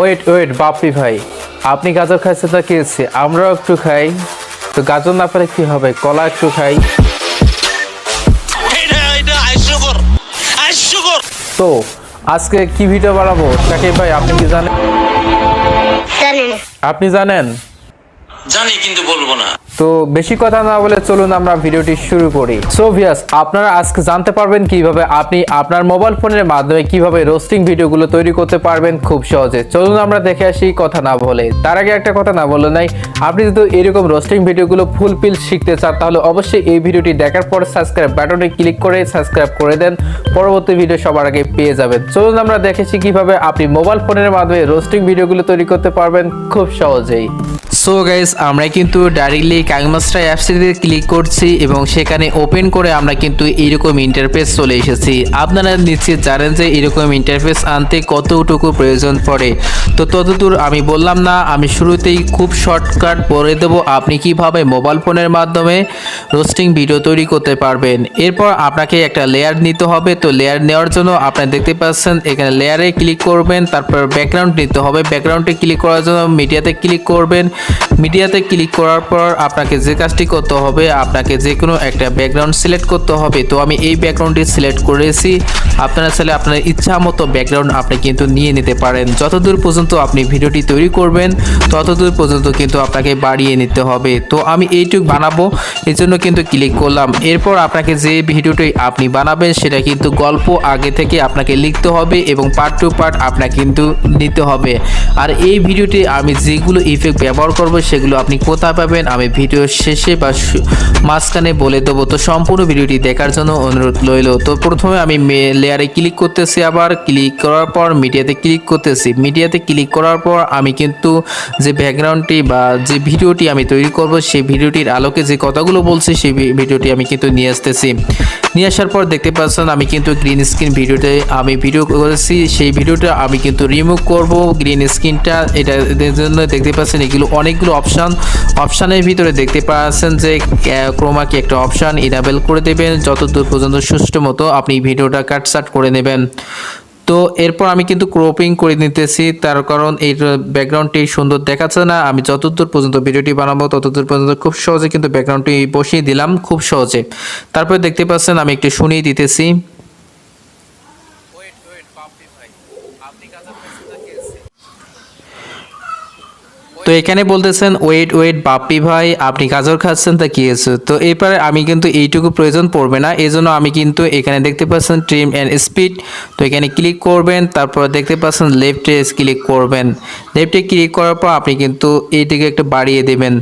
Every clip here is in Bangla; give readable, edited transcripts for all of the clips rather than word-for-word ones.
ওয়েট ওয়েট বাপ্পি ভাই, আপনি গাজর খাইছেন তা কি হচ্ছে? আমরাও একটু খাই। তো গাজর না পেলে কি হবে, কলা একটু খাই। তো আজকে কি ভিডিও বানাবো শাকিব ভাই, আপনি কি জানেন? আপনি জানেন? জানি কিন্তু বলবো না। তো বেশি কথা না বলে চলুন আমরা ভিডিওটি শুরু করি। সো ভিউয়ার্স, আপনারা আজকে জানতে পারবেন কিভাবে আপনি আপনার মোবাইল ফোনের মাধ্যমে কিভাবে রোস্টিং ভিডিওগুলো তৈরি করতে পারবেন খুব সহজে। চলুন আমরা দেখে আসি কথা না বলে। তার আগে একটা কথা না বলে নাই, আপনি যদি এরকম রোস্টিং ভিডিওগুলো ফুলফিল শিখতে চান তাহলে অবশ্যই এই ভিডিওটি দেখার পর সাবস্ক্রাইব বাটনে ক্লিক করে সাবস্ক্রাইব করে দেন, পরবর্তী ভিডিও সবার আগে পেয়ে যাবেন। চলুন আমরা দেখেছি কিভাবে আপনি মোবাইল ফোনের মাধ্যমে রোস্টিং ভিডিওগুলো তৈরি করতে পারবেন খুব সহজেই। সো গাইস, আমরা কিন্তু ডাইরেক্টলি কাইনমাস্টার অ্যাপসটিতে ক্লিক করছি এবং সেখানে ওপেন করে আমরা কিন্তু এরকম ইন্টারফেস চলে এসেছি। আপনারা নিশ্চিত জানেন যে এরকম ইন্টারফেস আনতে কতটুকু প্রয়োজন পড়ে। তো ততদূর আমি বললাম না, আমি শুরুতেই খুব শর্টকাট বলে দেবো আপনি কিভাবে মোবাইল ফোনের মাধ্যমে রোস্টিং ভিডিও তৈরি করতে পারবেন। এরপর আপনাকে একটা লেয়ার নিতে হবে। তো লেয়ার নেওয়ার জন্য আপনারা দেখতে পাচ্ছেন এখানে লেয়ারে ক্লিক করবেন, তারপর ব্যাকগ্রাউন্ড নিতে হবে। ব্যাকগ্রাউন্ডে ক্লিক করার জন্য মিডিয়াতে ক্লিক করবেন। মিডিয়াতে ক্লিক করার পর আপনাকে যে কাজটি করতে হবে, আপনাকে যে কোনো একটা ব্যাকগ্রাউন্ড সিলেক্ট করতে হবে। তো আমি এই ব্যাকগ্রাউন্ডটি সিলেক্ট করেছি। আপনারা চাইলে আপনার ইচ্ছা মতো ব্যাকগ্রাউন্ড আপনি কিন্তু নিয়ে নিতে পারেন। যতদূর পর্যন্ত আপনি ভিডিওটি তৈরি করবেন ততদূর পর্যন্ত কিন্তু আপনাকে বাড়িয়ে নিতে হবে। তো আমি এইটুক বানাবো, এই জন্য কিন্তু ক্লিক করলাম। এরপর আপনাকে যে ভিডিওটি আপনি বানাবেন সেটা কিন্তু গল্প আগে থেকে আপনাকে লিখতে হবে এবং পার্ট টু পার্ট আপনাকে কিন্তু নিতে হবে। আর এই ভিডিওটি আমি যেগুলো ইফেক্ট ব্যবহার করব সেগুলো আপনি কোথায় পাবেন আমি ভিডিও শেষে বা মাঝখানে বলে দেবো। তো সম্পূর্ণ ভিডিওটি দেখার জন্য অনুরোধ রইল। তো প্রথমে আমি লেয়ারে ক্লিক করতেছি, আবার ক্লিক করার পর মিডিয়াতে ক্লিক করতেছি। মিডিয়াতে ক্লিক করার পর আমি কিন্তু যে ব্যাকগ্রাউন্ডটি বা যে ভিডিওটি আমি তৈরি করব সেই ভিডিওটির আলোকে যে কথাগুলো বলছি সেই ভিডিওটি আমি কিন্তু নিয়ে আসতেছি। নিয়ে আসার পর দেখতে পাচ্ছেন আমি কিন্তু গ্রিন স্ক্রিন ভিডিওতে আমি ভিডিও করেছি, সেই ভিডিওটা আমি কিন্তু রিমুভ করব গ্রিন স্ক্রিনটা। এটার জন্য দেখতে পাচ্ছেন এগুলো অনেকগুলো অপশানের ভিতরে দেখতে পাচ্ছেন যে ক্রোমাকে একটা অপশান ইনেবল করে দেবেন, যতদূর পর্যন্ত সুষ্ঠু মতো আপনি ভিডিওটা কাটছাট করে নেবেন। তো এরপর আমি কিন্তু ক্রপিং করে নিতেছি, তার কারণ এই ব্যাকগ্রাউন্ডটি সুন্দর দেখাচ্ছে না। আমি যতদূর পর্যন্ত ভিডিওটি বানাবো ততদূর পর্যন্ত খুব সহজে কিন্তু ব্যাকগ্রাউন্ডটি বসিয়ে দিলাম খুব সহজে। তারপর দেখতে পাচ্ছেন আমি একটু শুনিয়ে দিতেছি। তো এখানে বলতেছেন ওয়েট ওয়েট বাপ্পি ভাই, আপনি গাজর খাচ্ছেন তা কি হয়েছে? তো এরপরে আমি কিন্তু এইটুকু প্রয়োজন পড়বে না, এই জন্য আমি কিন্তু এখানে দেখতে পাচ্ছেন ট্রিম অ্যান্ড স্পিড। তো এখানে ক্লিক করবেন, তারপর দেখতে পাচ্ছেন লেফটে ক্লিক করবেন। লেফটে ক্লিক করার পর আপনি কিন্তু এইটিকে একটু বাড়িয়ে দেবেন।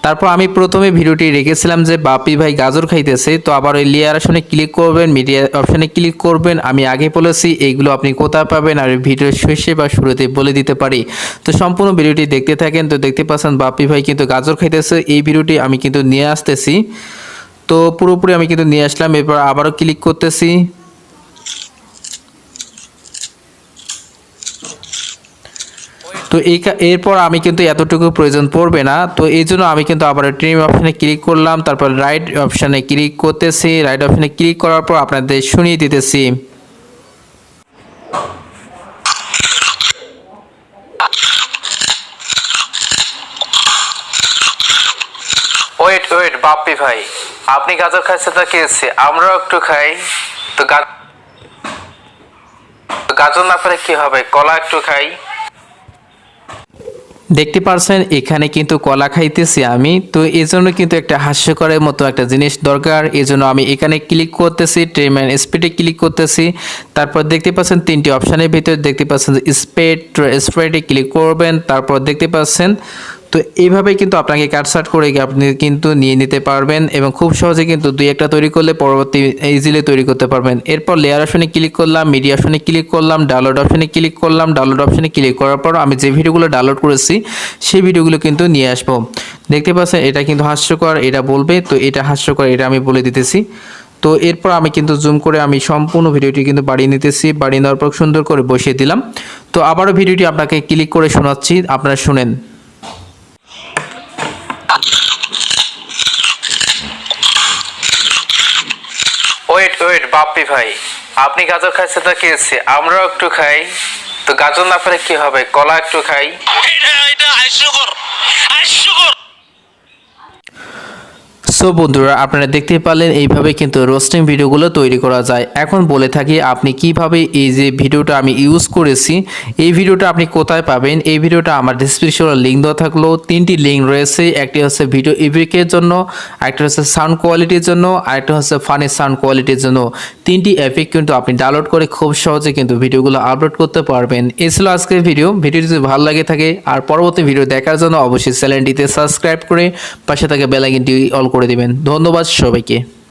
তারপর আমি প্রথমে ভিডিওটি রেখেছিলাম যে বাপ্পি ভাই গাজর খাইতেছে। তো আবার ওই লেয়ার অপশনে ক্লিক করবেন, মিডিয়া অপশনে ক্লিক করবেন। আমি আগে বলেছি এইগুলো আপনি কোথায় পাবেন আর ভিডিওর শেষে বা শুরুতে বলে দিতে পারি। তো সম্পূর্ণ ভিডিওটি দেখতে থাকেন। তো দেখতে পাচ্ছেন বাপ্পি ভাই কিন্তু গাজর খাইতেছে, এই ভিডিওটি আমি কিন্তু নিয়ে আসতেছি। তো পুরোপুরি আমি কিন্তু নিয়ে আসলাম। এরপর আবারও ক্লিক করতেছি। তো এরপর আমি কিন্তু এতটুকু প্রয়োজন পড়বে না। তো এই জন্য আমি কিন্তু আবার ট্রিম অপশানে ক্লিক করলাম, তারপর রাইট অপশানে ক্লিক করতেছি। রাইট অপশানে ক্লিক করার পর আপনাদের শুনিয়ে দিতেছি। ওয়েট ওয়েট বাপ্পি ভাই, আপনি গাজর খাইছেন তা কি হচ্ছে? আমরাও একটু খাই। তো গাজর না পেলে কি হবে, কলা একটু খাই। দেখতে পারছেন এখানে কিন্তু কলা খাইতেছি আমি। তো এই জন্য কিন্তু একটা হাস্যকরের মতো একটা জিনিস দরকার, এই জন্য আমি এখানে ক্লিক করতেছি, ট্রিম অ্যান্ড স্পিডে ক্লিক করতেছি। তারপর দেখতে পাচ্ছেন তিনটি অপশানের ভিতরে দেখতে পাচ্ছেন স্প্রেডে ক্লিক করবেন। তারপর দেখতে পাচ্ছেন তো এইভাবে কিন্তু আপনাকে কাটছাট করে আপনি কিন্তু নিয়ে নিতে পারবেন এবং খুব সহজে কিন্তু দুই একটা তৈরি করলে পরবর্তী ইজিলি তৈরি করতে পারবেন। এরপর লেয়ার অপশনে ক্লিক করলাম, মিডিয়া অপশনে ক্লিক করলাম, ডাউনলোড অপশনে ক্লিক করলাম। ডাউনলোড অপশনে ক্লিক করার পর আমি যে ভিডিওগুলো ডাউনলোড করেছি সেই ভিডিওগুলো কিন্তু নিয়ে আসবো। দেখতে পাচ্ছেন এটা কিন্তু হাস্যকর, এটা বলবে। তো এটা হাস্যকর, এটা আমি বলে দিতেছি। তো এরপর আমি কিন্তু জুম করে আমি সম্পূর্ণ ভিডিওটি কিন্তু বাড়িয়ে নিতেছি। বাড়িয়ে নেওয়ার পর সুন্দর করে বসিয়ে দিলাম। তো আবারও ভিডিওটি আপনাকে ক্লিক করে শোনাচ্ছি, আপনারা শুনেন। ওয়েট ওয়েট বাপ্পি ভাই, আপনি গাজর খাইছেন তা কি হচ্ছে? আমরাও একটু খাই। তো গাজর না পেলে কি হবে, কলা একটু খাই। এটা হাস্যকর, হাস্যকর। সো বন্ধুরা, আপনারা দেখতে পারলেন এইভাবে কিন্তু রোস্টিং ভিডিওগুলো তৈরি করা যায়। এখন বলে থাকি আপনি কিভাবে এই যে ভিডিওটা আমি ইউজ করেছি, এই ভিডিওটা আপনি কোথায় পাবেন। এই ভিডিওটা আমার ডিসক্রিপশনে লিঙ্ক দেওয়া থাকলো, 3টি লিঙ্ক রয়েছে। একটি হচ্ছে ভিডিও ইফেক্টের জন্য, আরেকটা হচ্ছে সাউন্ড কোয়ালিটির জন্য, আরেকটা হচ্ছে ফানি সাউন্ড কোয়ালিটির জন্য। 3টি এফেক্ট কিন্তু আপনি ডাউনলোড করে খুব সহজে কিন্তু ভিডিওগুলো আপলোড করতে পারবেন। এই ছিল আজকের ভিডিওটি যদি ভালো লাগে থাকে আর পরবর্তী ভিডিও দেখার জন্য অবশ্যই চ্যানেলটিতে সাবস্ক্রাইব করে পাশে থাকা বেল আইকনটি অল করে দিবেন। ধন্যবাদ সবাইকে।